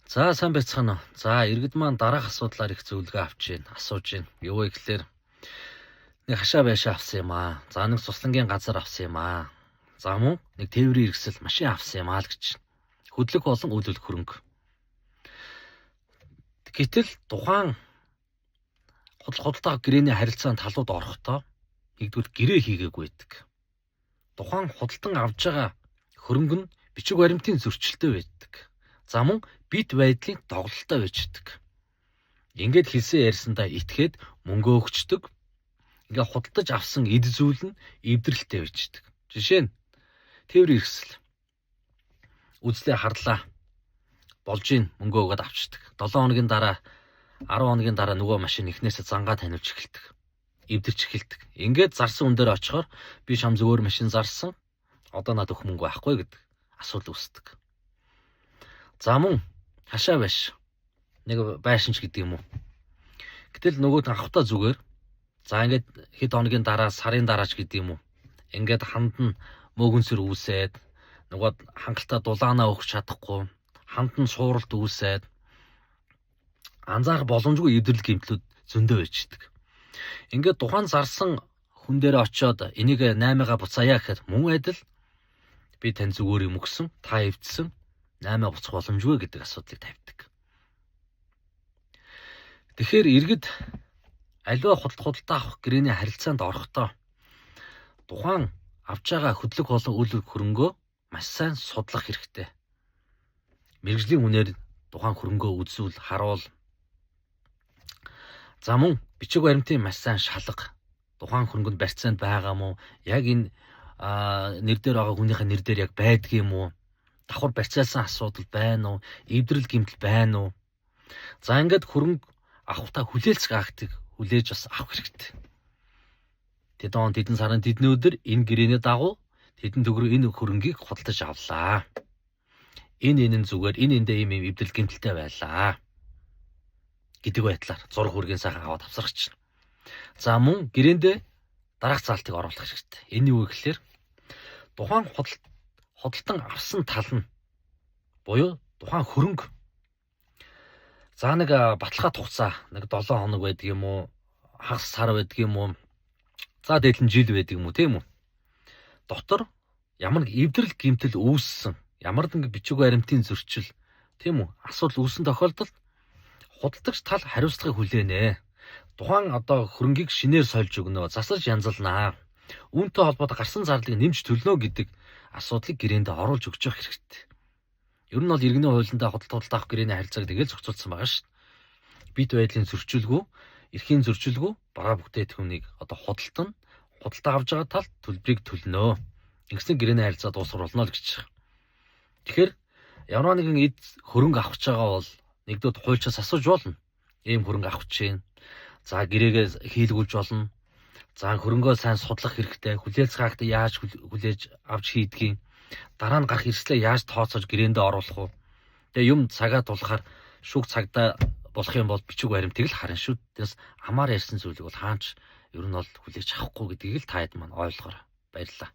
За сайн байцгаана уу. За иргэд маань дараах асуудлаар их зөвлөгөө авч байна. Асууж байна. Юу вэ гэхээр нэг хашаа байшаа авсан юм аа. За нэг суслангийн газар авсан юм аа. За мөн нэг тээврийн хэрэгсэл машин авсан юм аа л гэж. Хөдлөх болон үйлдвэрлэх хөрөнгө. Гэтэл тухайн худалдаа гэрээний харилцаанд талууд орохдоо нэгдүгээр гэрээ хийгээгүй байдаг. Тухайн худалдан авж байгаа хөрөнгө нь бичиг баримтын зөрчилтэй байдаг. За мөн бит байдлын тоглолттой байждаг. Ингээд хэлсэн ярьсандаа итгээд мөнгө өгчдөг. Ингээ худалдаж авсан эд зүйл нь эвдрэлтэй байждаг. Жишээ нь тээврийн хэрэгсэл. Үзлээ харлаа. Болж ийн мөнгө өгөөд авчдаг. 7 хоногийн дараа 10 хоногийн дараа нөгөө машин ихнээсээ зангаа таниулж эхэлдэг. Эвдэрч эхэлдэг. Ингээд зарсан хүн дээр очихоор би шам зөвөр машин зарсан. Одоо надад өх мөнгө байхгүй гэдэг асуудал үүсдэг. За мөн хашаа байш. Нэг байшинч гэдэг юм уу. Гэтэл нөгөө авахтаа зүгээр. За ингээд хэд хоногийн дараа сарын дараач гэдэг юм уу. Ингээд ханд нь мөөгөнсөр үүсээд нөгөө хангалттай дулаанаа өгч чадахгүй, ханд нь сууралт үүсээд анзаарах боломжгүй эвдрэл гэмтлүүд зөндөө байждаг. Ингээд тухайн зарсан хүн дээр очиод энийг 8-аа буцаая гэхэд мөн адил би тань зүгээр юм өгсөн, та эвдсэн 8-аа буцах боломжгүй гэдэг асуудлыг тавьдаг. Тэгэхээр иргэд аливаа худалдаа авах гэрээний харилцаанд орохдоо тухайн авж байгаа хөдлөх болон үйлдвэрлэх хөрөнгөө маш сайн судлах хэрэгтэй. Мэргэжлийн үнээр тухайн хөрөнгөө үзүүл, харуул. За мөн бичиг баримтын маш сайн шалга. Тухайн хөрөнгөнд барьцаанд байгаа мó, яг энэ нэр дээр байгаа хүнийхээ нэр дээр яг байдгийм үү? Давхар барьцаалсан асуудал байна уу? Эвдрэл гэмтэл байна уу? За ингээд хөрөнгө авахтаа хүлээлцэх актыг хүлээж бас авах хэрэгтэй. Тэдэн сарын тэдний өдөр энэ гэрээний дагуу тэдэн төгрөг энэ хөрөнгийг худалдаж авлаа. Энэ зүгээр эндээ ийм эвдрэл гэмтэлтэй байлаа гэдэг байдлаар зураг хүргийн сайхан аваад авсарч байна. За мөн гэрээндээ дараах заалтыг оруулах хэрэгтэй. Энэ юу вэ гэхээр тухайн худалдан авсан тал нь буюу тухайн хөрөнгө за нэг баталгаа хугацаа нэг 7 хоног байдаг юм уу, хагас сар байдаг юм уу, за дээдлэн жил байдаг юм уу, тийм үү? Дотор ямар нэг эвдрэл гэмтэл үүссэн, ямар нэг бичиг баримтын зөрчил, тийм үү? Асуудал үүссэн тохиолдолд худалдагч тал хариуцлагыг хүлээнэ. Тухайн хөрөнгийг шинээр сольж өгнө, засаж янзалнаа. Үүнтэй холбоотой гарсан зарлыг нэмж төлнө гэдэг асуудлыг гэрээндээ оруулж өгч явах хэрэгтэй. Ер нь бол иргэний хуулиндаа худалдаа авах гэрээний харилцааг тэгэл зохицуулсан байгаа шүү дээ. Бит байдлын зөрчилгүй, эрхийн зөрчилгүй, бараа бүтээтгүүнийг худалдаа авж байгаа талд төлбөрийг төлнө. Ингэснээр гэрээний харилцаа дуусгар болно л гэж байна. Тэгэхээр ямар нэгэн эд хөрөнгө авах гэж байгаа бол нэгдүгээр хуульчаас асууж болно. Ийм хөрөнгө авах чинь. За гэрээгээ хийлгүүлж болно. За хөрөнгөө сайн судлах хэрэгтэй. Хүлээлцэх актыг яаж хүлээж авч хийдгийг, дараа нь гарах эрсдлээ яаж тооцоож гэрээндээ оруулах вэ? Тэгээ юм цагаа тулахаар шүүх цагдаа болох юм бол бичиг баримтыг л харна шүү. Тэрс амаар ярьсан зүйлийг бол хаач ер нь бол хүлээж авахгүй гэдгийг л таад маань ойлгоорой. Баярлалаа.